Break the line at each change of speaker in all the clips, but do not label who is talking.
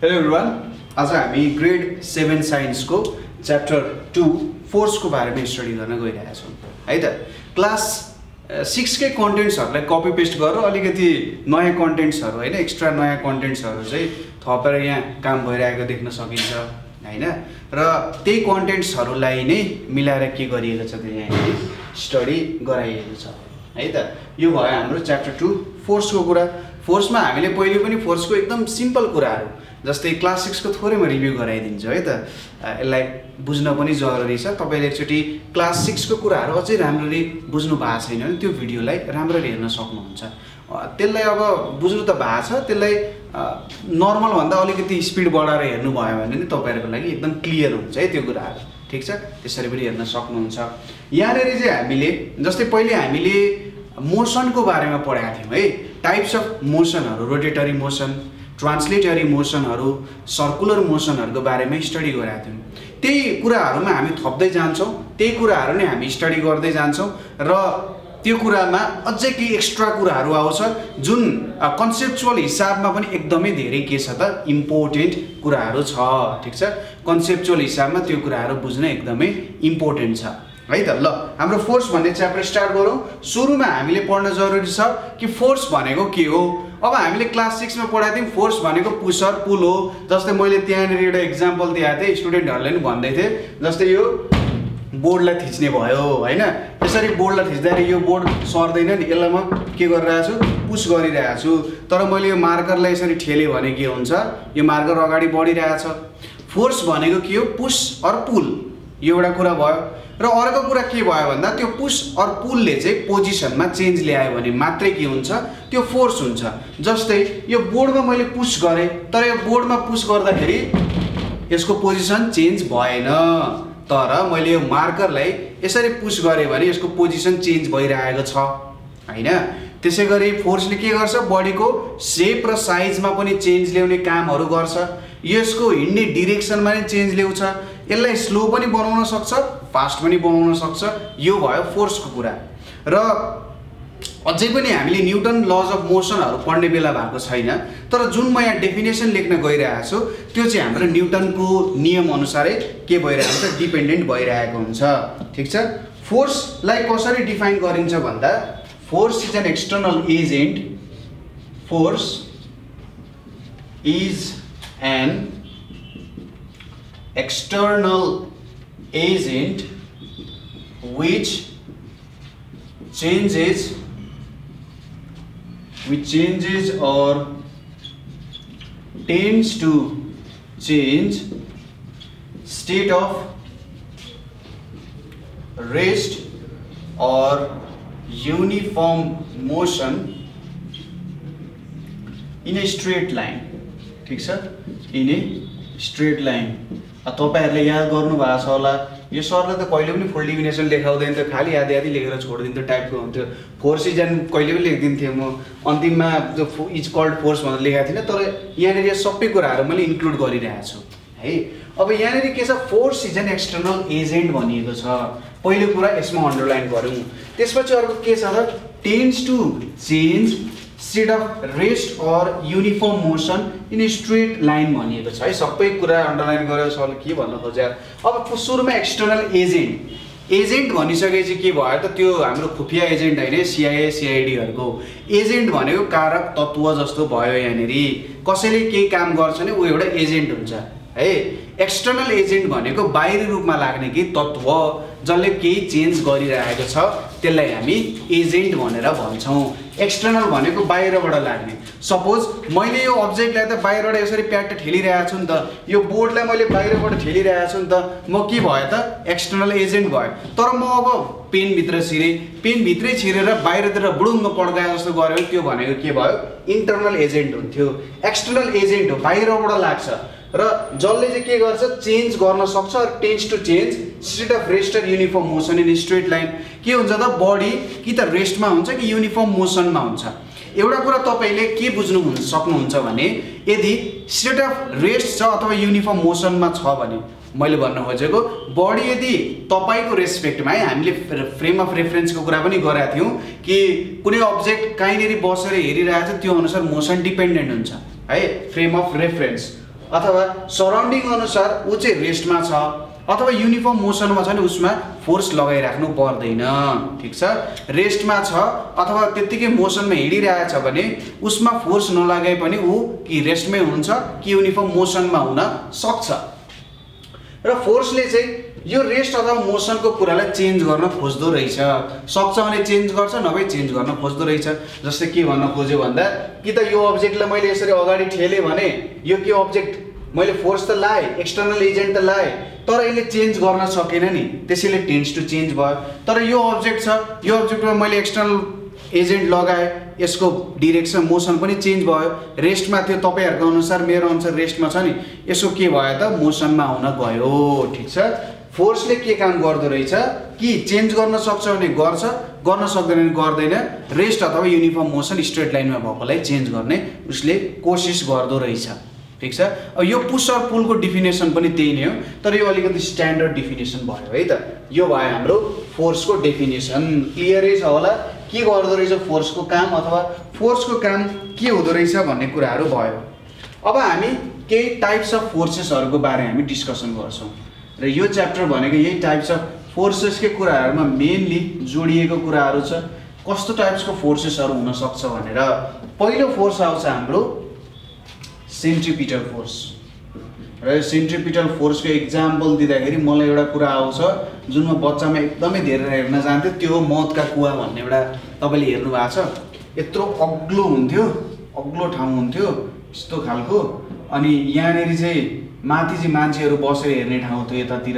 Hello everyone, आज हामी grade 7 science को च्याप्टर 2 फोर्स को बारेमा स्टडी गर्न गइरहेका छौं है त। क्लास 6 के कन्टेन्ट्सहरुलाई कपी पेस्ट गरेर अलिकति नयाँ कन्टेन्ट्सहरु हैन, एक्स्ट्रा नयाँ कन्टेन्ट्सहरु चाहिँ थपेर यहाँ काम भइरहेको देख्न सकिन्छ हैन। र त्यही कन्टेन्ट्सहरुलाई नै मिलाएर के गरिएको छ त यहाँ स्टडी गराइएको छ है त। यो भयो हाम्रो च्याप्टर 2 फोर्स को कुरा। फोर्समा हामीले पहिले पनि फोर्स को एकदम सिम्पल कुराहरु जस्तै क्लास 6 को थोरै म रिभ्यू गराइदिन्छु है त। यसलाई बुझ्न पनि जरुरी छ। तपाईले एकचोटी क्लास 6 को कुराहरु अझै राम्ररी बुझ्नु भएको छैन भने त्यो भिडियोलाई राम्ररी हेर्न सक्नुहुन्छ। त्यसलाई अब बुझ्नु त भएको छ, त्यसलाई नर्मल भन्दा अलिकति स्पिड बढाएर हेर्नु भयो भने नि तपाईहरुको लागि एकदम क्लियर हुन्छ है त्यो कुराहरु। ठीक छ, त्यसरी पनि हेर्न सक्नुहुन्छ। यहाँनेरि चाहिँ हामीले जस्तै पहिले हामीले मोसन को बारेमा पढाएको थियौं है। टाइप्स अफ मोसनहरु, रोटेटरी मोसन, ट्रान्सलेटरी मोसनहरु, सर्कुलर मोसनहरुको बारेमा स्टडी गराएको थियौं। त्यही कुराहरुमा हामी थप्दै जान्छौं, त्यही कुराहरु नै हामी स्टडी गर्दै जान्छौं र त्यो कुरामा अझै केही एक्स्ट्रा कुराहरु आउँछ जुन कन्सेप्चुअल हिसाबमा पनि एकदमै धेरै के छ त इम्पोर्टेन्ट कुराहरु छ। ठीक छ, कन्सेप्चुअल हिसाबमा त्यो कुराहरु बुझ्न एकदमै इम्पोर्टेन्ट छ है त। ल, हाम्रो फोर्स भन्ने च्याप्टर स्टार्ट गरौँ। सुरुमा हामीले पढ्न जरुरी छ कि फोर्स भनेको के हो। अब हामीले क्लास 6 मा पढाएको थियौं फोर्स भनेको पुशर पुल हो। जस्तै मैले त्यहाँनेर एउटा एक्जाम्पल दिएको थिएँ, स्टुडेन्टहरुले नि भन्दै थिए जस्तै यो बोर्डलाई थिच्ने भयो हैन। यसरी बोर्डलाई थिच्दाखेरि यो बोर्ड सर्दैन नि, यसलाई म के गरिरहेछु पुश गरिरहेको छु। तर मैले यो मार्करलाई यसरी ठेले भने के हुन्छ, यो मार्कर अगाडि बढिरहेछ। फोर्स भनेको के हो, पुश और पुल, यो एउटा कुरा भयो। र अर्को कुरा के भयो भन्दा त्यो पुश और पुलले चाहिँ पोजिसनमा चेन्ज ल्यायो भने मात्रै के हुन्छ, त्यो फोर्स हुन्छ। जस्तै यो बोर्डमा मैले पुश गरे, तर यो बोर्डमा पुश गर्दाखेरि यसको पोजिसन चेन्ज भएन, तर मैले यो मार्करलाई यसरी पुश गरे भने यसको पोजिसन चेन्ज भइरहेको छ हैन। त्यसैगरी फोर्सले के गर्छ, बडीको शेप र साइजमा पनि चेन्ज ल्याउने कामहरु गर्छ। यसको हिँड्ने डाइरेक्सनमा पनि चेन्ज ल्याउँछ। यसलाई स्लो पनि बनाउन सक्छ, फास्ट पनि बनाउन सक्छ। यो भयो फोर्सको कुरा। र अझै पनि हामीले न्यूटन लज अफ मोसनहरु पढ्ने बेला भएको छैन, तर जुन म यहाँ डेफिनेसन लेख्न गइरहेको छु त्यो चाहिँ हाम्रो न्यूटनको नियम अनुसारै के भइरहेको हुन्छ, डिपेन्डेन्ट भइरहेको हुन्छ। ठीक छ, फोर्सलाई कसरी डिफाइन गरिन्छ भन्दा force is an external agent. Force is an external agent which changes or tends to change state of rest or uniform motion in a straight line। ठीक छ, in a straight line। तपाईहरुले याद गर्नु भएको छ होला, यो सरले त कहिले पनि फुल डेफिनेसन लेखाउँदैन थियो, खाली याद लेखेर छोड्दिन्थ्यो टाइपको हुन्थ्यो। फोर्स इज एन कहिले पनि लेख्दिन्थ्यो म, अन्तिममा जो इज कल्ड फोर्स भनेर लेखेको थिएन, तर यहाँनिर यो सबै कुराहरु मैले इन्क्लुड गरिरहेको छु है। अब यहाँनिर के छ, force is an external agent भनिएको छ। पहिलो कुरा यसमा अन्डरलाइन गरौँ। त्यसपछि अर्को के छ त, tends to change state of rest or uniform motion in a straight line भनिएको छ है। सबै कुरा अन्डरलाइन गरेर सरले के भन्न खोजे। अब सुरुमा एक्सटर्नल एजेन्ट भनिसकेपछि के भयो त, त्यो हाम्रो खुफिया एजेन्ट हैन, सीआईए सीआईडीहरुको एजेन्ट भनेको कारक तत्व जस्तो भयो। यहाँनेरि कसैले केही काम गर्छ भने उ एउटा एजेन्ट हुन्छ है। एक्सटर्नल एजेन्ट भनेको बाहिरी रूपमा लाग्ने केही तत्व जसले केही चेन्ज गरिरहेको छ, त्यसलाई हामी एजेन्ट भनेर भन्छौं। एक्सटर्नल भनेको बाहिरबाट लाग्ने। सपोज मैले यो अब्जेक्टलाई त बाहिरबाट यसरी प्याट ठेलिरहेको छु नि त, यो बोर्डलाई मैले बाहिरबाट ठेलिरहेको छु नि त, म के भयो त एक्सटर्नल एजेन्ट भयो। तर म अब पेन भित्र छिरे, पेन भित्रै छिरेर बाहिरतिर बुडुङ्ग पड्काए जस्तो गर्यो त्यो भनेको के भयो, इन्टर्नल एजेन्ट हुन्थ्यो। एक्सटर्नल एजेन्ट हो, बाहिरबाट लाग्छ र जसले चाहिँ के गर्छ, चेन्ज गर्न सक्छ। Tends to change state of rest or uniform motion in straight line. के हुन्छ त, बडी कि त रेस्टमा हुन्छ कि यूनिफॉर्म मोसनमा हुन्छ। एउटा कुरा तपाईले के बुझ्नु सक्नुहुन्छ भने यदि स्टेट अफ रेस्ट छ अथवा यूनिफॉर्म मोसनमा छ भने मैले भन्न खोजेको बडी यदि तपाईको रेस्पेक्टमा है, हामीले फ्रेम अफ रेफरेन्सको कुरा पनि गरेका थियौं कि कुनै अब्जेक्ट कहीँनेरि बसेर हेरिरहेछ त्यो अनुसार मोसन डिपेन्डेन्ट हुन्छ है। फ्रेम अफ रेफरेन्स अथवा सराउन्डिङ अनुसार ऊ चाहिँ रेस्टमा छ अथवा युनिफर्म मोसनमा छ भने उसमा फोर्स लगाइराख्नु पर्दैन। ठिक छ, रेस्टमा छ अथवा त्यत्तिकै मोसनमा हिँडिरहेछ भने उसमा फोर्स नलगाए पनि ऊ कि रेस्टमै हुन्छ कि युनिफर्म मोसनमा हुन सक्छ। र फोर्सले चाहिँ यो रेस्ट अथवा मोसनको कुरालाई चेन्ज गर्न खोज्दो रहेछ। सक्छ भने चेन्ज गर्छ, नभए चेन्ज गर्न खोज्दो रहेछ। जस्तै के भन्न खोज्यो भन्दा कि त यो अब्जेक्टलाई मैले यसरी अगाडि ठेलेँ भने यो के अब्जेक्ट मैले फोर्स त लाएँ, एक्सटर्नल एजेन्ट त लाएँ, तर यसले चेन्ज गर्न सकेन नि, त्यसैले टेन्ड्स टु चेन्ज भयो। तर यो अब्जेक्ट छ, यो अब्जेक्टमा मैले एक्सटर्नल एजेन्ट लगाएँ, यसको डिरेक्सन मोसन पनि चेन्ज भयो। रेस्टमा थियो तपाईँहरूको अनुसार, मेरो अनुसार रेस्टमा छ नि, यसो के भयो त मोसनमा हुन गयो। ठिक छ, फोर्सले के काम गर्दो रहेछ कि चेन्ज गर्न सक्छ भने गर्छ, गर्न सक्दैन भने गर्दैन। रेस्ट अथवा युनिफर्म मोसन स्ट्रेट लाइनमा भएकोलाई चेन्ज गर्ने उसले कोसिस गर्दो रहेछ। ठिक छ, अब यो पुश र पुलको डिफिनेसन पनि त्यही नै हो, तर यो अलिकति स्ट्यान्डर्ड डिफिनेसन भयो है त। यो भयो हाम्रो फोर्सको डेफिनेसन। क्लियरै छ होला के गर्दो रहेछ फोर्सको काम अथवा फोर्सको काम के हुँदो रहेछ भन्ने कुराहरू भयो। अब हामी केही टाइप्स अफ फोर्सेसहरूको बारे हामी डिस्कसन गर्छौँ र यो च्याप्टर भनेको यही टाइप्स अफ फोर्सेसकै कुराहरूमा मेनली जोडिएको कुराहरू छ। कस्तो टाइप्सको फोर्सेसहरू हुनसक्छ भनेर पहिलो फोर्स आउँछ हाम्रो सेन्ट्रिपिटल फोर्स। र यो सेन्ट्रिपिटल फोर्सको इक्जाम्पल दिँदाखेरि मलाई एउटा कुरा आउँछ जुन म बच्चामा एकदमै धेरै हेर्न जान्थेँ, त्यो हो मौतका कुवा भन्ने एउटा, तपाईँले हेर्नु भएको छ? यत्रो अग्लो हुन्थ्यो, अग्लो ठाउँ हुन्थ्यो यस्तो खालको, अनि यहाँनिर चाहिँ माथि चाहिँ मान्छेहरू बसेर हेर्ने ठाउँ थियो यतातिर,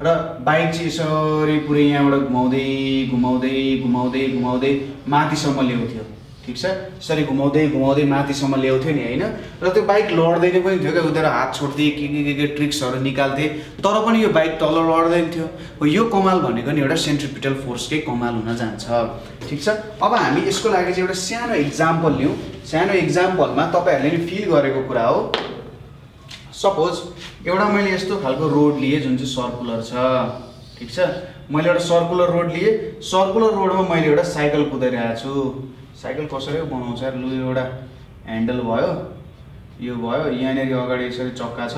र बाइक चाहिँ यसरी पुरै यहाँबाट घुमाउँदै घुमाउँदै घुमाउँदै घुमाउँदै माथिसम्म ल्याउँथ्यो। ठिक छ, यसरी घुमाउँदै घुमाउँदै माथिसम्म ल्याउँथ्यो नि होइन। र त्यो बाइक लड्दैन पनि थियो क्या, उनीहरू हात छोड्थे, के ट्रिक्सहरू निकाल्थे, तर पनि यो बाइक तल लड्दैन थियो। हो यो कमाल भनेको नि एउटा सेन्ट्रिपिटल फोर्सकै कमाल हुन जान्छ। ठिक छ, अब हामी यसको लागि चाहिँ एउटा सानो इक्जाम्पल लिउँ। सानो इक्जाम्पलमा तपाईँहरूले नि फिल गरेको कुरा हो। सपोज एउटा मैले यस्तो खालको रोड लिएँ जुन चाहिँ सर्कुलर छ। ठिक छ, मैले एउटा सर्कुलर रोड लिएँ, सर्कुलर रोडमा मैले एउटा साइकल कुदाइरहेको छु। साइकल कसरी बनाउँछ लु, एउटा ह्यान्डल भयो, यो भयो, यहाँनिर अगाडि यसरी चक्का छ,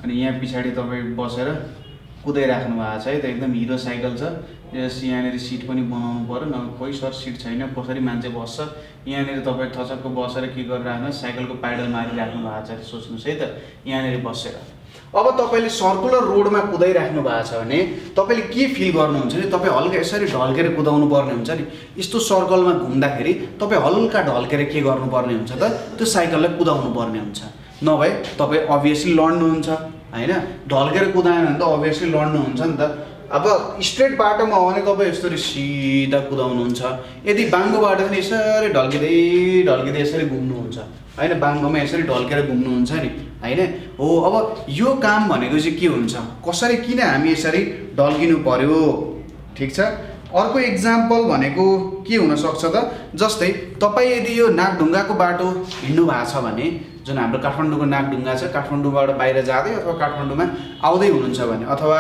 अनि यहाँ पछाडि तपाईँ बसेर कुदाइराख्नु भएको छ है त, एकदम हिरो साइकल छ। यस यहाँनिर सिट पनि बनाउनु पऱ्यो, नभए कोही सर सिट छैन, कसरी मान्छे बस्छ। यहाँनिर तपाईँ थचक्क बसेर के गरिराख्नु, साइकलको पाइडल मारिराख्नु भएको छ सोच्नुहोस् है त, यहाँनिर बसेर। अब तपाईँले सर्कुलर रोडमा कुदाइराख्नु भएको छ भने तपाईँले के फिल गर्नुहुन्छ नि, तपाईँ हल्का यसरी ढल्केर कुदाउनु पर्ने हुन्छ नि। यस्तो सर्कलमा घुम्दाखेरि तपाईँ हल्का ढल्केर के गर्नुपर्ने हुन्छ त, त्यो साइकललाई कुदाउनु पर्ने हुन्छ, नभए तपाईँ अभियसली लड्नुहुन्छ होइन। ढल्केर कुदाएन भने त अभियसली लड्नुहुन्छ नि त। अब स्ट्रेट बाटोमा हो भने तपाईँ यसरी सिधा कुदाउनुहुन्छ, यदि बाङ्गो बाटो पनि यसरी ढल्किँदै ढल्किँदै यसरी घुम्नुहुन्छ होइन, बाङ्गोमा यसरी ढल्केर घुम्नुहुन्छ नि होइन। हो अब यो काम भनेको चाहिँ के हुन्छ, कसरी किन हामी यसरी ढल्किनु पर्यो। ठिक छ, अर्को इक्जाम्पल भनेको के हुनसक्छ त, जस्तै तपाईँ यदि यो नागढुङ्गाको बाटो हिँड्नु भएको छ भने, जुन हाम्रो काठमाडौँको नागढुङ्गा छ, काठमाडौँबाट बाहिर जाँदै अथवा काठमाडौँमा आउँदै हुनुहुन्छ भने, अथवा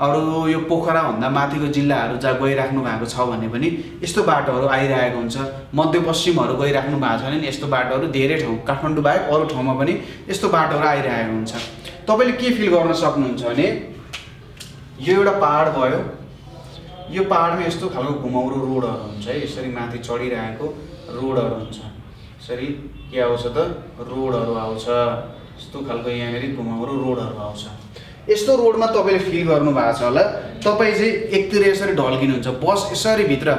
अरू यो पोखराभन्दा माथिको जिल्लाहरू जहाँ गइराख्नु भएको छ भने पनि यस्तो बाटोहरू आइरहेको हुन्छ। मध्यपश्चिमहरू गइराख्नु भएको छ भने यस्तो बाटोहरू धेरै ठाउँ, काठमाडौँ बाहेक अरू ठाउँमा पनि यस्तो बाटोहरू आइरहेको हुन्छ। तपाईँले के फिल गर्न सक्नुहुन्छ भने यो एउटा पहाड भयो, यो पहाडमा यस्तो खालको घुमाउरो रोडहरू हुन्छ है, यसरी माथि चढिरहेको रोडहरू हुन्छ, यसरी के आउँछ त रोडहरू आउँछ, यस्तो खालको यहाँनिर घुमाउरो रोडहरू आउँछ। यस्तो रोडमा तपाईँले फिल गर्नु भएको छ होला, तपाईँ चाहिँ एकतिर यसरी ढल्किनुहुन्छ, बस यसरी भित्र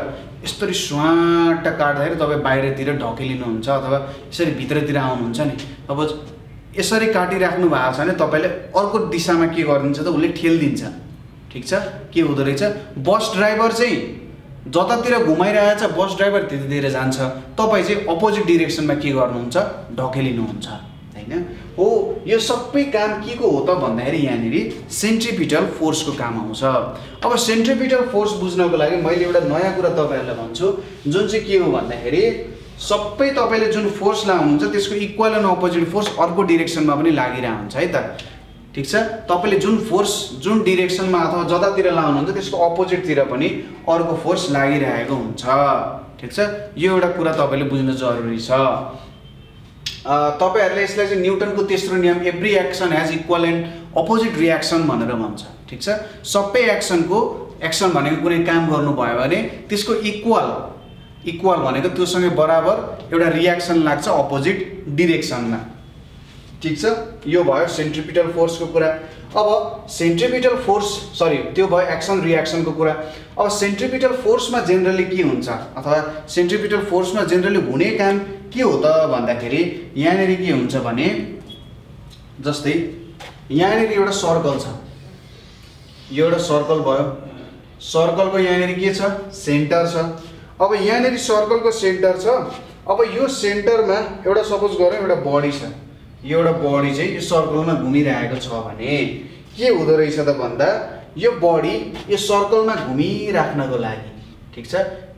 यसरी स्वाट काट्दाखेरि तपाईँ बाहिरतिर ढकेलिनुहुन्छ अथवा यसरी भित्रतिर आउनुहुन्छ नि। अब यसरी काटिराख्नु भएको छ भने तपाईँले अर्को दिशामा के गरिदिन्छ त, उसले ठेलिदिन्छ। ठिक छ, के हुँदो रहेछ, बस ड्राइभर चाहिँ जतातिर घुमाइरहेछ बस ड्राइभर त्यतितिर जान्छ, तपाईँ चाहिँ अपोजिट डिरेक्सनमा के गर्नुहुन्छ, ढकेलिनुहुन्छ होइन। हो यो सबै काम के को हो त भन्दाखेरि यहाँनिर सेन्ट्रिपिटल फोर्सको काम आउँछ। अब सेन्ट्रिपिटल फोर्स बुझ्नको लागि मैले एउटा नयाँ कुरा तपाईँहरूलाई भन्छु, जुन चाहिँ के हो भन्दाखेरि सबै तपाईँले जुन फोर्स लाउनुहुन्छ त्यसको इक्वल एन्ड अपोजिट फोर्स अर्को डिरेक्सनमा पनि लागिरहेको हुन्छ है त। ठिक छ, तपाईँले जुन फोर्स जुन डिरेक्सनमा अथवा जतातिर लाउनुहुन्छ त्यसको अपोजिटतिर पनि अर्को फोर्स लागिरहेको हुन्छ। ठिक छ, यो एउटा कुरा तपाईँले बुझ्न जरुरी छ। तपाईहरुले यसलाई चाहिँ न्युटनको तेस्रो नियम every action has equal and opposite reaction भनेर भन्छ। ठीक छ, सबै एक्सन भनेको कुनै काम गर्नु भयो भने त्यसको इक्वल भनेको त्योसँगै बराबर एउटा रियाक्सन लाग्छ अपोजिट डिरेक्सनमा। ठीक छ, यो भयो सेन्ट्रिपिटल फोर्सको कुरा। अब सेन्ट्रिपिटल फोर्स त्यो भयो एक्सन रियाक्सनको कुरा। अब सेन्ट्रिपिटल फोर्समा जेनरली के हुन्छ अथवा सेन्ट्रिपिटल फोर्समा जेनरली हुने काम के हो त भन्दाखेरि यहाँनेरि के हुन्छ भने जस्तै यहाँनेरि एउटा सर्कल छ, यो एउटा सर्कल भयो, सर्कलको यहाँनेरि के छ सेन्टर छ। अब यहाँनेरि सर्कलको सेन्टर छ। अब यो सेन्टरमा एउटा सपोज गरौँ एउटा बडी छ, यो एउटा बडी चाहिँ यो सर्कलमा घुमिरहेको छ भने के हुँदो रहेछ त भन्दा यो बडी यो सर्कलमा घुमिराख्नको लागि, ठीक छ,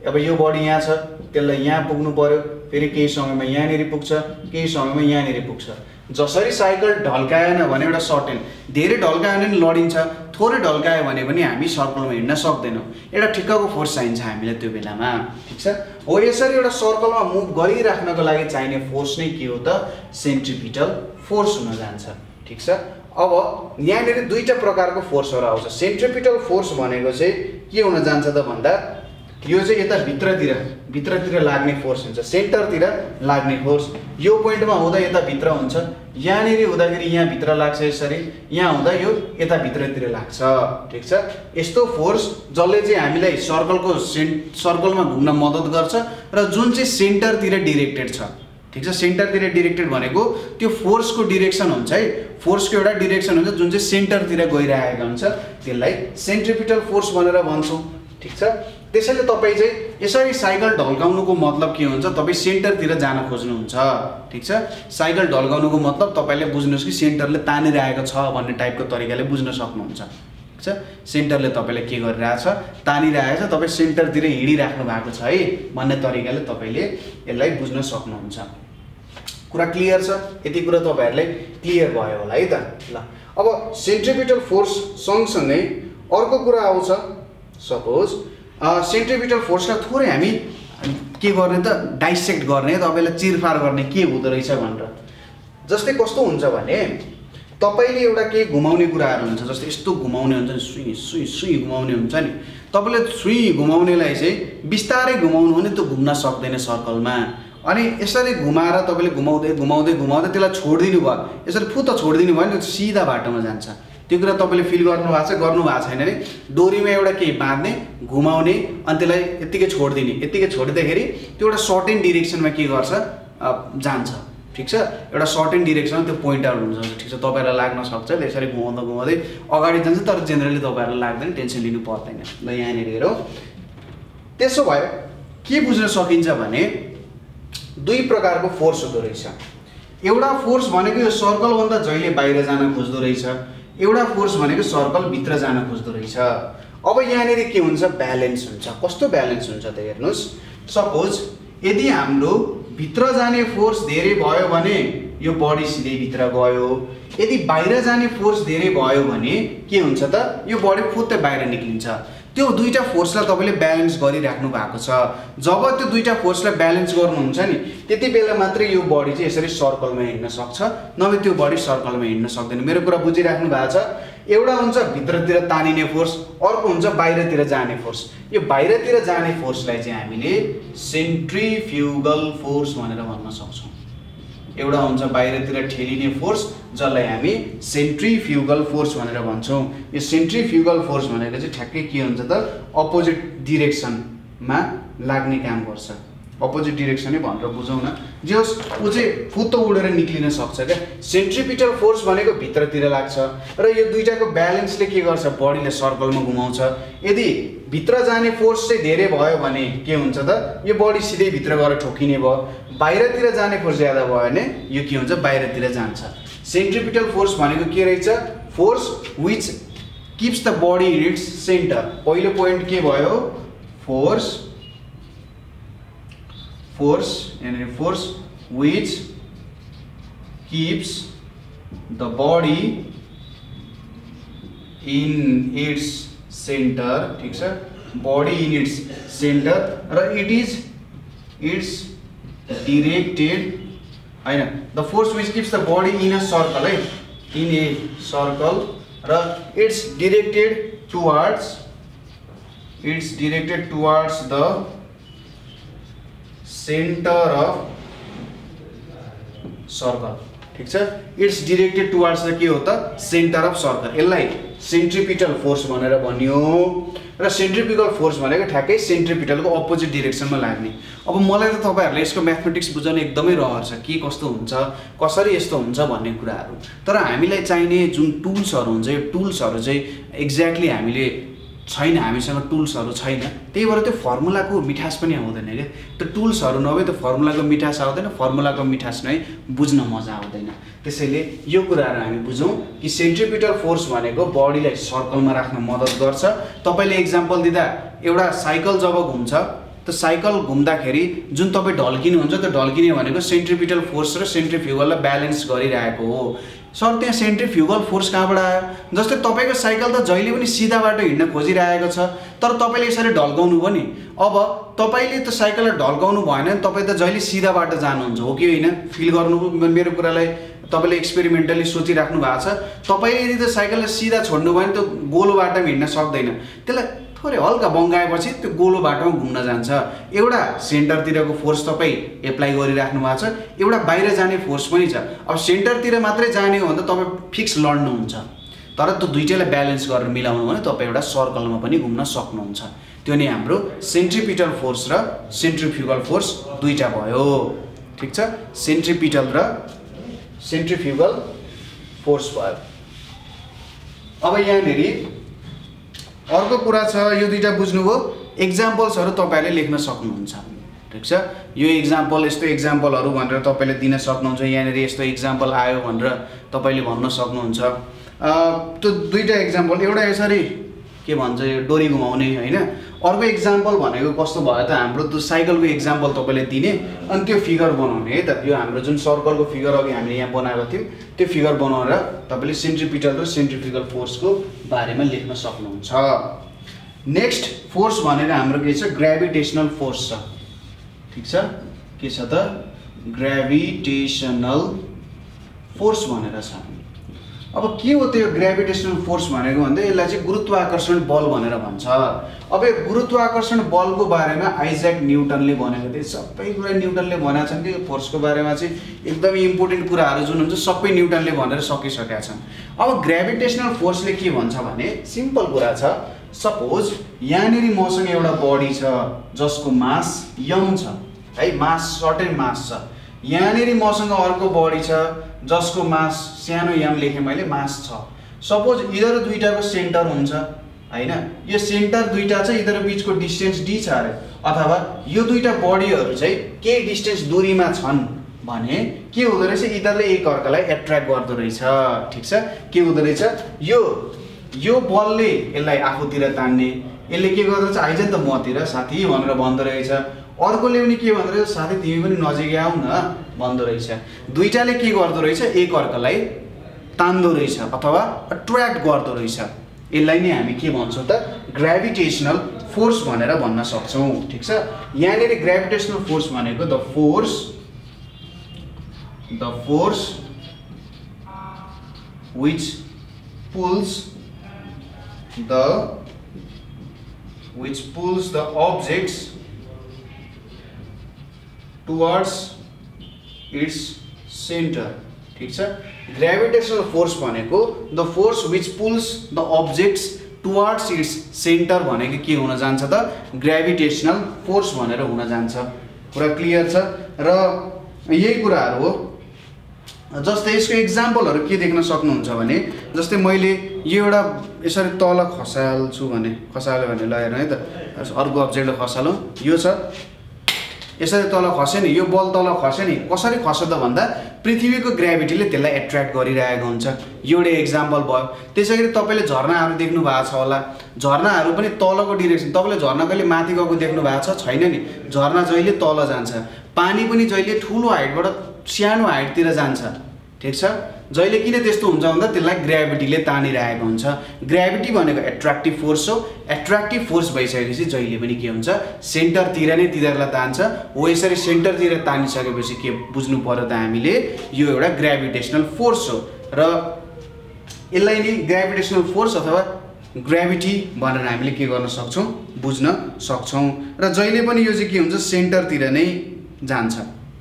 अब यो बडी यहाँ छ, त्यसलाई यहाँ पुग्नु पर्यो, फेरि केही समयमा यहाँनेरि पुग्छ, केही समयमा यहाँनेरि पुग्छ। जसरी साइकल ढल्काएन भने एउटा सर्टेन, धेरै ढल्कायो भने लडिन्छ, थोरै ढल्कायो भने पनि हामी सर्कलमा हिँड्न सक्दैनौँ। एउटा ठिक्कको फोर्स चाहिन्छ हामीलाई त्यो बेलामा। ठीक छ, हो यसरी एउटा सर्कलमा मुभ गरिराख्नको लागि चाहिने फोर्स नै के हो त सेन्ट्रिपिटल फोर्स हुन जान्छ। ठीक छ, अब यहाँनेरि दुईटा प्रकारको फोर्सहरू आउँछ। सेन्ट्रिपिटल फोर्स भनेको चाहिँ के हुन जान्छ त भन्दा यो चाहिँ यता भित्रतिर लाग्ने फोर्स हुन्छ, सेन्टरतिर लाग्ने फोर्स। यो पोइन्टमा हुँदा यता भित्र हुन्छ, यहाँनेरि हुँदाखेरि यहाँ भित्र लाग्छ, यसरी यहाँ हुँदा यो यता भित्रतिर लाग्छ। ठीक छ, यस्तो फोर्स जसले चाहिँ हामीलाई सर्कलमा घुम्न मद्दत गर्छ र जुन चाहिँ सेन्टरतिर डिरेक्टेड छ। ठीक छ, सेन्टरतिर डिरेक्टेड भनेको त्यो फोर्सको डिरेक्सन हुन्छ है, फोर्सको एउटा डिरेक्सन हुन्छ जुन चाहिँ सेन्टरतिर गइरहेको हुन्छ, त्यसलाई सेन्ट्रिपिटल फोर्स भनेर भन्छौँ। ठीक छ, त्यसैले तपाईँ चाहिँ यसरी साइकल ढल्काउनुको मतलब के हुन्छ, तपाईँ सेन्टरतिर जान खोज्नुहुन्छ। ठीक छ, साइकल ढल्काउनुको मतलब तपाईँले बुझ्नुहोस् कि सेन्टरले तानिरहेको छ भन्ने टाइपको तरिकाले बुझ्न सक्नुहुन्छ। ठीक छ, सेन्टरले तपाईँले के गरिरहेछ तानिरहेछ, तपाईँ सेन्टरतिर हिँडिराख्नु भएको छ है भन्ने तरिकाले तपाईँले यसलाई बुझ्न सक्नुहुन्छ। कुरा क्लियर छ? यति कुरा तपाईँहरूलाई क्लियर भयो होला है त। ल अब सेन्ट्रिपिटल फोर्स सँगसँगै अर्को कुरा आउँछ। सपोज सेन्ट्रिपिटल फोर्सलाई थोरै हामी के गर्ने त डाइसेक्ट गर्ने, तपाईँलाई चिरफार गर्ने के हुँदो रहेछ भनेर। जस्तै कस्तो हुन्छ भने तपाईँले एउटा केही घुमाउने कुराहरू हुन्छ, जस्तै यस्तो घुमाउने हुन्छ नि, सुई घुमाउने हुन्छ नि, तपाईँले सुई घुमाउनेलाई चाहिँ बिस्तारै घुमाउनु भने त्यो घुम्न सक्दैन सर्कलमा। अनि यसरी घुमाएर तपाईँले घुमाउँदै त्यसलाई छोडिदिनु भयो, यसरी फुत्त छोडिदिनु भयो नि, त्यो सिधा बाटोमा जान्छ। त्यो कुरा तपाईँले फिल गर्नु भएको छैन नि। डोरीमा एउटा केही बाँध्ने, घुमाउने, अनि त्यसलाई यत्तिकै छोडिदिने, यत्तिकै छोडिँदाखेरि त्यो एउटा सर्टेन डिरेक्सनमा के गर्छ जान्छ। ठीक छ, एउटा सर्टेन डिरेक्सनमा त्यो पोइन्ट आउट हुन्छ। ठिक छ, तपाईँहरूलाई लाग्न सक्छ यसरी घुमाउँदै अगाडि जान्छ, तर जेनरली तपाईँहरूलाई लाग्दैन, टेन्सन लिनु पर्दैन। ल यहाँनिर हेरौँ, त्यसो भए के बुझ्न सकिन्छ भने दुई प्रकारको फोर्स हुँदो रहेछ। एउटा फोर्स भनेको यो सर्कलभन्दा जहिले बाहिर जान खोज्दो रहेछ, एउटा फोर्स भनेको सर्कल भित्र जान खोज्दो रहेछ। अब यहाँनिर के हुन्छ ब्यालेन्स हुन्छ। कस्तो ब्यालेन्स हुन्छ त हेर्नुहोस्, सपोज यदि हाम्रो भित्र जाने फोर्स धेरै भयो भने यो बडी सिधै भित्र गयो, यदि बाहिर जाने फोर्स धेरै भयो भने के हुन्छ त यो बडी फुत्तै बाहिर निक्लिन्छ। त्यो दुईटा फोर्सलाई तपाईँले ब्यालेन्स गरिराख्नु भएको छ। जब त्यो दुईटा फोर्सलाई ब्यालेन्स गर्नुहुन्छ नि त्यति बेला मात्रै यो बडी चाहिँ यसरी सर्कलमा हिँड्न सक्छ, नभए त्यो बडी सर्कलमा हिँड्न सक्दैन। मेरो कुरा बुझिराख्नु भएको छ? एउटा हुन्छ भित्रतिर तानिने फोर्स, अर्को हुन्छ बाहिरतिर जाने फोर्स। यो बाहिरतिर जाने फोर्सलाई चाहिँ हामीले सेन्ट्रिफ्युगल फोर्स भनेर भन्न सक्छौँ। एउटा हुन्छ बाहिरतिर ठेलिने फोर्स जसलाई हामी सेन्ट्रिफ्युगल फोर्स भनेर भन्छौँ। यो सेन्ट्रिफ्युगल फोर्स भनेको चाहिँ ठ्याक्कै के हुन्छ त अपोजिट डिरेक्सनमा लाग्ने काम गर्छ। अपोजिट डिरेक्सनै भनेर बुझौँ न, जे होस् ऊ चाहिँ फुत्तो उडेर निक्लिन सक्छ क्या। सेन्ट्रिपिटल फोर्स भनेको भित्रतिर लाग्छ र यो दुईटाको ब्यालेन्सले के गर्छ बडीले सर्कलमा घुमाउँछ। यदि भित्र जाने फोर्स चाहिँ धेरै भयो भने के हुन्छ त यो बडी सिधै भित्र गएर ठोकिने भयो, बाहिरतिर जाने फोर्स ज्यादा भयो भने यो के हुन्छ बाहिरतिर जान्छ। सेन्ट्रिपिटल फोर्स भनेको के रहेछ, force which keeps the body in its centre. पहिलो पोइन्ट के भयो, force which keeps the body in its center। ठीक छ, body in its center र it is directed हैन the force which keeps the body in a circle है in a circle र it's directed towards the centre of circle ठीक छ it's directed towards the के हो त सेन्टर अफ सर्कल यसलाई सेन्ट्रिपिटल फोर्स भनेर भनियो र सेन्ट्रिपिटल फोर्स भनेको ठ्याक्कै सेन्ट्रिपिटलको अपोजिट डिरेक्सनमा लाग्ने अब मलाई त तपाईहरुले यसको म्याथमेटिक्स बुझ्न एकदमै रहर छ के कस्तो हुन्छ कसरी यस्तो हुन्छ भन्ने कुराहरु तर हामीलाई चाहिने जुन टुल्सहरु हुन्छ यो टुल्सहरु चाहिँ एक्ज्याक्टली हामीले छैन हामीसँग टुल्सहरु छैन त्यही भएर त्यो फर्मुलाको मिठास पनि आउँदैन के त्यो टुल्सहरु नभए त्यो फर्मुलाको मिठास आउँदैन फर्मुलाको मिठास नै बुझ्न मजा आउँदैन त्यसैले यो कुराहरु हामी बुझौं कि सेन्ट्रिपिटल फोर्स भनेको बडीलाई सर्कलमा राख्न मद्दत गर्छ तपाईले एक्जाम्पल दिदा एउटा साइकल जब घुम्छ त्यो साइकल घुम्दाखेरि जुन तपाई ढल्किनु हुन्छ त्यो ढल्किने भनेको सेन्ट्रिपिटल फोर्स र सेन्ट्रिफ्युगललाई ब्यालेन्स गरिरहेको हो सर त्यहाँ सेन्ट्रिफ्युगल फोर्स कहाँबाट आयो जस्तै तपाईको साइकल त जहिले पनि सिधा बाटो हिड्न खोजिरहेको छ तर तपाईले यसरी ढल्काउनु भयो नि अब तपाईले त साइकललाई ढल्काउनु भएन नि तपाई त जहिले सिधा बाटो जानुहुन्छ हो कि हैन फिल गर्नु मेरो कुरालाई तपाईले एक्सपेरिमेन्टली सोचिराख्नु भएको छ तपाईले यदि त साइकललाई सिधा छोड्नु भयो नि त गोलो बाटोमा हिड्न सक्दैन त्यसलाई थोरै हल्का बङ्गाएपछि त्यो गोलो बाटोमा घुम्न जान्छ एउटा सेन्टरतिरको फोर्स तपाई एप्लाई गरिराख्नु भएको छ एउटा बाहिर जाने फोर्स पनि छ अब सेन्टरतिर मात्रै जाने हो भने त तपाई फिक्स लड्नुहुन्छ तर त्यो दुईटैलाई ब्यालेन्स गरेर मिलाउनु भने तपाई एउटा सर्कलमा पनि घुम्न सक्नुहुन्छ त्यो नै हाम्रो सेन्ट्रिपिटल फोर्स र सेन्ट्रिफ्युगल फोर्स दुईटा भयो ठीक छ सेन्ट्रिपिटल र सेन्ट्रिफ्युगल फोर्स भयो अब यहाँनेरि अर्को कुरा छ यो दुईटा बुझ्नुभयो एक्जाम्पल्सहरु तपाईहरुले लेख्न सक्नुहुन्छ ठीक छ यो एक्जाम्पल यस्तो एक्जाम्पलहरु भनेर तपाईले दिन सक्नुहुन्छ यहाँनेरि यस्तो एक्जाम्पल आयो भनेर तपाईले भन्न सक्नुहुन्छ त्यो दुईटा एक्जाम्पल एउटा यसरी के भन्छ यो डोरी घुमाउने हैन अर्को एक्जाम्पल भनेको कस्तो भयो त हाम्रो त्यो साइकलको एक्जाम्पल तपाईले दिने अनि त्यो फिगर बनाउने है त यो हाम्रो जुन सर्कलको फिगर अघि हामीले यहाँ बनाएको थियौं त्यो फिगर बनाएर तपाईले सेन्ट्रिपिटल र सेन्ट्रिफ्युगल फोर्सको बारेमा लेख्न सक्नुहुन्छ नेक्स्ट फोर्स भनेको हाम्रो के छ ग्रेभिटेशनल फोर्स छ ठीक छ के छ त ग्रेभिटेशनल फोर्स भनेर छ अब के हो त्यो ग्रेभिटेशनल फोर्स भनेको भन्दा यसलाई चाहिँ गुरुत्वाकर्षण बल भनेर भन्छ अब यो गुरुत्वाकर्षण बलको बारेमा आइज्याक न्युटनले भनेको थिए सबै कुरा न्युटनले भनेका छन् कि फोर्सको बारेमा चाहिँ एकदमै इम्पोर्टेन्ट कुराहरु जुन हुन्छ सबै न्युटनले भनेर सकिसकेका छन् अब ग्रेभिटेशनल फोर्सले के भन्छ भने सिम्पल कुरा छ सपोज यहाँनेरि मसँग एउटा बडी छ जसको मास m छ है मास सर्टेन मास छ यहाँनेरि मसँग अर्को बडी छ जसको मास सानो m लेखे मैले मास छ सपोज यिनीहरु दुईटाको सेन्टर हुन्छ हैन यो सेन्टर दुईटा छ यिनीहरु बीचको डिस्टेन्स d छ अरे अथवा यो दुईटा बडीहरु चाहिँ के डिस्टेन्स दूरीमा छन् भने के हुँदो रहेछ यिनीहरुले एक अर्कालाई एट्र्याक्ट गर्दो रहेछ ठीक छ के हुँदो रहेछ यो बलले यसलाई आफूतिर तान्ने यसले के गर्दो रहेछ आइज नि त मतिर साथी भनेर भन्दो रहेछ अर्कोले पनि के भन्दो रहेछ साथी तिमी पनि नजिकै आऊ न भन्दो रहेछ दुईटाले के गर्दो रहेछ एक अर्कालाई तान्दो रहेछ अथवा अट्र्याक्ट गर्दो रहेछ यसलाई नै हामी के भन्छौं त ग्रेभिटेशनल फोर्स भनेर भन्न सक्छौं ठीक छ यहाँनेरि ग्रेभिटेशनल फोर्स भनेको the force which pulls the objects towards its center ठीक छ ग्रेभिटेशनल फोर्स भनेको the force which pulls the objects towards its center भनेको के हुन जान्छ त ग्रेभिटेशनल फोर्स भनेर हुन जान्छ पुरा क्लियर छ र यही कुराहरु हो जस्तै यसको एक्जाम्पलहरु के देख्न सक्नुहुन्छ भने जस्तै मैले यो एउटा यसरी तल खसाल्छु भने खसाल्यो भने ल हेर्नु है त अर्को अब्जेक्टले खसाल्नु यो छ यसरी तल खस्यो नि यो बल तल खस्यो नि कसरी खस्यो त भन्दा पृथ्वीको ग्रेभिटीले त्यसलाई एट्र्याक्ट गरिरहेको हुन्छ एउटा एक्जाम्पल भयो त्यसैगरी तपाईले झरनाहरु देख्नु भएको छ होला झरनाहरु पनि तलको डाइरेक्सन तपाईले झरना कहिले माथि गएको देख्नु भएको छ छैन नि झरना जहिले तल जान्छ पानी पनि जहिले ठूलो हाइटबाट सानो हाइटतिर जान्छ ठीक छ जहिले किन त्यस्तो हुन्छ भन्दा त्यसलाई ग्राभिटीले तानिरहेको हुन्छ। ग्राभिटी भनेको एट्र्याक्टिभ फोर्स हो। एट्र्याक्टिभ फोर्स भइसकेपछि जहिले पनि के हुन्छ सेन्टरतिर नै तिनीहरूलाई तान्छ हो। यसरी सेन्टरतिर तानिसकेपछि के बुझ्नु पर्यो त हामीले यो एउटा ग्राभिटेसनल फोर्स हो र यसलाई नि ग्राभिटेसनल फोर्स अथवा ग्राभिटी भनेर हामीले के गर्न सक्छौँ बुझ्न सक्छौँ। र जहिले पनि यो चाहिँ के हुन्छ सेन्टरतिर नै जान्छ।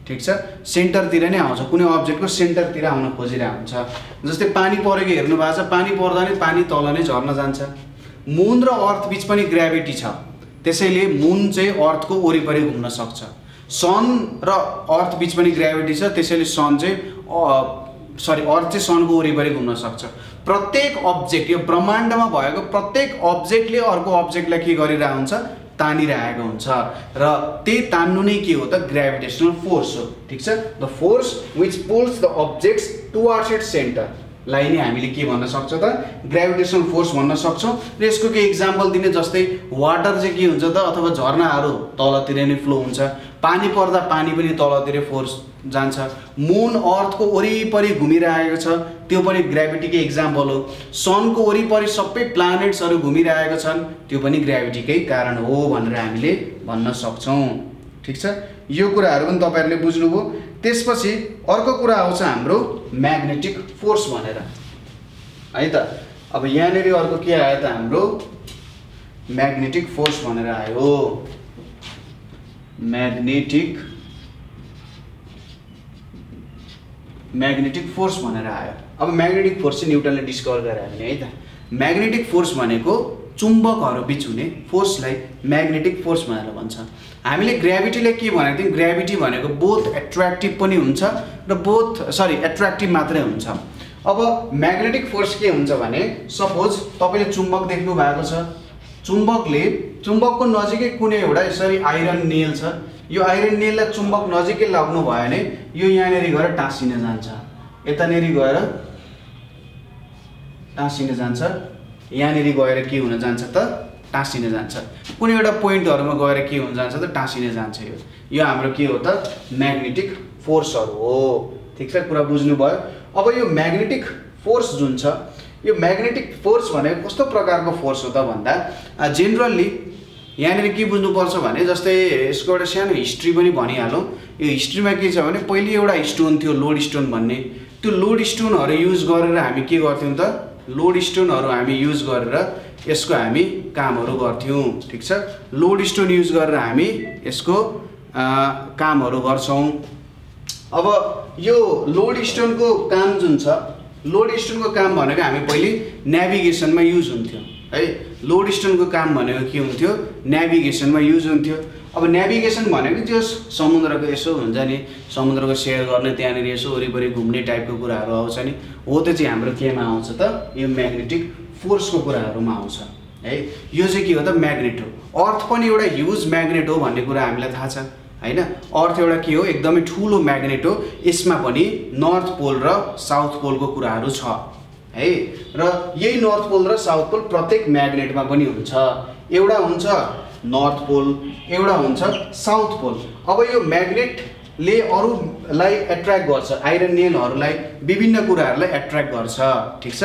ठिक छ, सेन्टरतिर नै आउँछ। कुनै अब्जेक्टको सेन्टरतिर आउन खोजिरहेको हुन्छ। जस्तै पानी परेको हेर्नु भएको छ, पानी पर्दा नै पानी तल नै झर्न जान्छ। मुन र अर्थ बीच पनि ग्राभिटी छ, त्यसैले मुन चाहिँ अर्थको वरिपरि घुम्न सक्छ। सन र अर्थ बीच पनि ग्राभिटी छ, त्यसैले सन चाहिँ अर्थ चाहिँ सनको वरिपरि घुम्न सक्छ। प्रत्येक अब्जेक्ट यो ब्रह्माण्डमा भएको प्रत्येक अब्जेक्टले अर्को अब्जेक्टलाई के गरिरहेको हुन्छ तानिरहेको हुन्छ र त्यही तान्नु नै के हो त ग्राभिटेसनल फोर्स हो। ठिक छ, the force which pulls the objects towards it's centre लाई नै हामीले के भन्न सक्छ त ग्राभिटेसनल फोर्स भन्न सक्छौँ। र यसको के इक्जाम्पल दिने जस्तै वाटर चाहिँ के हुन्छ त अथवा झरनाहरू तलतिर नै फ्लो हुन्छ। पानी पर्दा पानी पनि तलतिर फोर्स जान्छ। मुन अर्थको वरिपरि घुमिरहेको छ, त्यो पनि ग्राभिटीकै इक्जाम्पल हो। सनको वरिपरि सबै प्लानेट्सहरू घुमिरहेका छन्, त्यो पनि ग्राभिटीकै कारण हो भनेर हामीले भन्न सक्छौँ। ठिक छ, यो कुराहरू पनि तपाईँहरूले बुझ्नुभयो। त्यसपछि अर्को कुरा आउँछ हाम्रो म्याग्नेटिक फोर्स भनेर है त। अब यहाँनिर अर्को के आयो त हाम्रो म्याग्नेटिक फोर्स भनेर आयो। म्याग्नेटिक फोर्स भनेर आयो। अब म्याग्नेटिक फोर्स चाहिँ न्युटनले डिस्कभर गरे हामीले है त। म्याग्नेटिक फोर्स भनेको चुम्बकहरू बीच हुने फोर्सलाई म्याग्नेटिक फोर्स भनेर भन्छ। हामीले ग्राभिटीलाई के भनेको थियौँ, ग्राभिटी भनेको बोथ एट्र्याक्टिभ पनि हुन्छ र एट्र्याक्टिभ मात्रै हुन्छ। अब म्याग्नेटिक फोर्स के हुन्छ भने सपोज तपाईँले चुम्बक देख्नु भएको छ, चुम्बकको नजिकै कुनै एउटा यसरी आइरन नेल छ। यो आइरन नेललाई चुम्बक नजिकै लाग्नु भयो भने यो यहाँनिर गएर टाँसिन जान्छ, यतानिर गएर टाँसिन जान्छ, यहाँनिर गएर के हुन जान्छ त टाँसिन जान्छ। कुनै एउटा पोइन्टहरूमा गएर के हुन जान्छ त टाँसिन जान्छ। यो हाम्रो के हो त म्याग्नेटिक फोर्सहरू हो। ठिक छ, कुरा बुझ्नुभयो। अब यो म्याग्नेटिक फोर्स जुन छ, यो म्याग्नेटिक फोर्स भनेको कस्तो प्रकारको फोर्स हो त भन्दा जेनरली यहाँनिर के बुझ्नुपर्छ भने जस्तै यसको एउटा सानो हिस्ट्री पनि भनिहालौँ। यो हिस्ट्रीमा के छ भने पहिले एउटा स्टोन थियो लोड स्टोन भन्ने। त्यो लोड स्टोनहरू युज गरेर हामी के गर्थ्यौँ त लोड स्टोनहरू हामी युज गरेर यसको हामी कामहरू गर्थ्यौँ। ठिक छ, लोड स्टोन युज गरेर हामी यसको कामहरू गर्छौँ। अब यो लोड स्टोनको काम जुन छ, लोड स्टोनको काम भनेको हामी पहिले नेभिगेसनमा युज हुन्थ्यो है। लोड स्टोनको काम भनेको के हुन्थ्यो नेभिगेसनमा युज हुन्थ्यो। अब नेभिगेसन भनेको त्यो समुद्रको यसो हुन्छ नि, समुद्रको सेयर गर्ने त्यहाँनिर यसो वरिपरि घुम्ने टाइपको कुराहरू आउँछ नि, हो त्यो चाहिँ हाम्रो केमा आउँछ त यो म्याग्नेटिक फोर्सको कुराहरूमा आउँछ है। यो चाहिँ के हो त म्याग्नेट हो। अर्थ पनि एउटा ह्युज म्याग्नेट हो भन्ने कुरा हामीलाई थाहा छ हैन। अर्थ एउटा के हो एकदमै ठुलो म्याग्नेट हो। यसमा पनि नर्थ पोल र साउथ पोलको कुराहरू छ है। र यही नर्थ पोल र साउथ पोल प्रत्येक म्याग्नेटमा पनि हुन्छ। एउटा हुन्छ नर्थ पोल, एउटा हुन्छ साउथ पोल। अब यो म्याग्नेटले अरूलाई एट्र्याक्ट गर्छ, आइरन नेलहरूलाई विभिन्न कुराहरूलाई एट्र्याक्ट गर्छ। ठिक छ,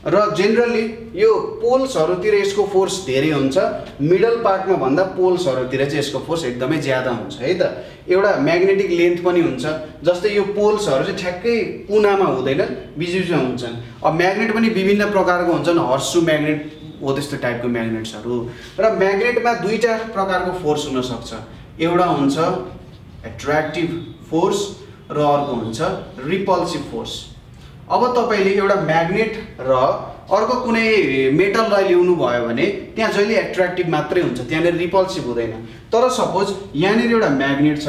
र जेनरली यो पोल्सहरूतिर यसको फोर्स धेरै हुन्छ, मिडल पार्टमा भन्दा पोल्सहरूतिर चाहिँ यसको फोर्स एकदमै ज्यादा हुन्छ है त। एउटा म्याग्नेटिक लेन्थ पनि हुन्छ, जस्तै यो पोल्सहरू चाहिँ ठ्याक्कै कुनामा हुँदैन, बिचबिचमा हुन्छन्। अब म्याग्नेट पनि विभिन्न प्रकारको हुन्छन्, हर्सु म्याग्नेट हो त्यस्तो टाइपको म्याग्नेट्सहरू। र म्याग्नेटमा दुईवटा प्रकारको फोर्स हुनसक्छ, एउटा हुन्छ एट्र्याक्टिभ फोर्स र अर्को हुन्छ रिपल्सिभ फोर्स। अब तपाईँले एउटा म्याग्नेट र अर्को कुनै मेटललाई ल्याउनु भयो भने त्यहाँ जहिले एट्र्याक्टिभ मात्रै हुन्छ, त्यहाँनिर रिपल्सिभ हुँदैन। तर सपोज यहाँनिर एउटा म्याग्नेट छ,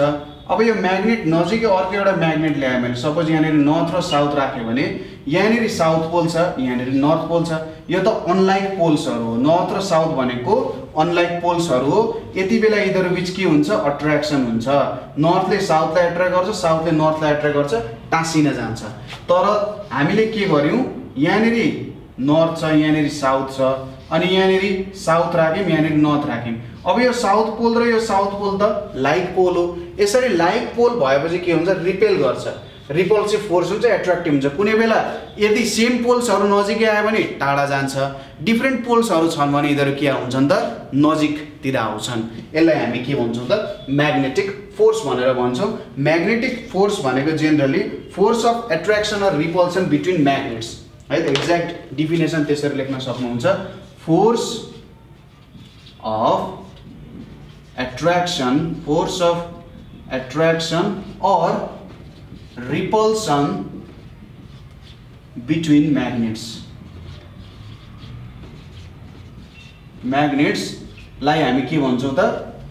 अब यो म्याग्नेट नजिकै अर्को एउटा म्याग्नेट ल्याएँ मैले, सपोज यहाँनिर नर्थ र साउथ राख्यो भने यहाँनिर साउथ पोल छ, यहाँनिर नर्थ पोल छ। यो त अनलाइक पोल्सहरू हो, नर्थ र साउथ भनेको अनलाइक पोल्सहरू हो। यति बेला यिनीहरू बिच के हुन्छ अट्र्याक्सन हुन्छ, नर्थले साउथलाई एट्र्याक्ट गर्छ, साउथले नर्थलाई एट्र्याक्ट गर्छ, टाँसिन जान्छ। तर हामीले के गर्यौँ, यहाँनिर नर्थ छ, यहाँनिर साउथ छ, अनि यहाँनिर साउथ राख्यौँ, यहाँनिर नर्थ राख्यौँ। अब यो साउथ पोल र यो साउथ पोल त लाइक पोल हो। यसरी लाइक पोल भएपछि के हुन्छ रिपेल गर्छ। रिपल्सिभ फोर्स हुन्छ, एट्र्याक्टिभ हुन्छ। कुनै बेला यदि सेम पोल्सहरू नजिकै आयो भने टाढा जान्छ, डिफ्रेन्ट पोल्सहरू छन् भने यिनीहरू के हुन्छन् त नजिकतिर आउँछन्। यसलाई हामी के भन्छौँ त म्याग्नेटिक फोर्स भनेर भन्छौँ। म्याग्नेटिक फोर्स भनेको generally force of attraction or repulsion between magnets है त। एक्ज्याक्ट डिफिनेसन त्यसरी लेख्न सक्नुहुन्छ, force of attraction or repulsion between म्याग्नेट्सलाई हामी के भन्छौँ त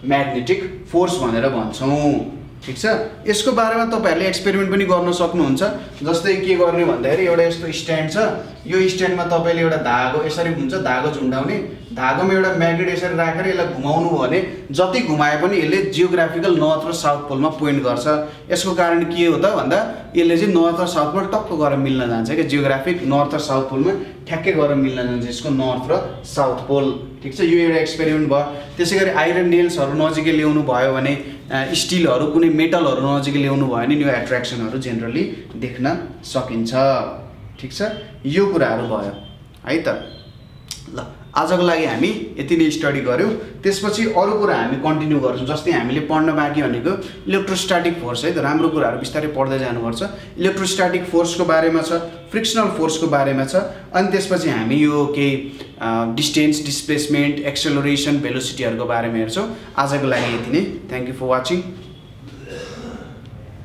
म्याग्नेटिक फोर्स भनेर भन्छौँ। ठिक छ, यसको बारेमा तपाईहरुले एक्सपेरिमेन्ट पनि गर्न सक्नुहुन्छ। जस्तै के गर्ने भन्दाखेरि एउटा यस्तो स्ट्यान्ड छ, यो स्ट्यान्डमा तपाईले एउटा धागो यसरी हुन्छ, धागो झुन्डाउने, धागोमा एउटा म्याग्नेट यसरी राखेर यसलाई घुमाउनु भने जति घुमाए पनि यसले जियोग्राफिकल नर्थ र साउथ पोलमा पोइन्ट गर्छ। यसको कारण के हो त भन्दा यसले चाहिँ नर्थ र साउथ पोल टक्क गएर मिल्न जान्छ के, जियोग्राफिक नर्थ र साउथ पोलमा ठ्याक्कै गएर मिल्न जान्छ यसको नर्थ र साउथ पोल। ठिक छ, यो एउटा एक्सपेरिमेन्ट भयो। त्यसैगरी आइरन नेल्सहरू नजिकै ल्याउनु भयो भने, स्टिलहरू कुनै मेटलहरू नजिकै ल्याउनु भयो भने यो एट्र्याक्सनहरू जेनरली देख्न सकिन्छ। ठिक छ, यो कुराहरू भयो है त। ल आजको लागि हामी यति नै स्टडी गर्यौँ, त्यसपछि अरू कुरा हामी कन्टिन्यू गर्छौँ। जस्तै हामीले पढ्न बाँकी भनेको इलेक्ट्रोस्ट्याटिक फोर्स है त, राम्रो कुराहरू बिस्तारै पढ्दै जानुपर्छ। इलेक्ट्रोस्ट्याटिक फोर्सको बारेमा छ, फ्रिक्सनल फोर्सको बारेमा छ, अनि त्यसपछि हामी यो केही डिस्टेन्स, डिस्प्लेसमेन्ट, एक्सेलरेसन, भेलोसिटीहरूको बारेमा हेर्छौँ। आजको लागि यति नै। Thank you for watching.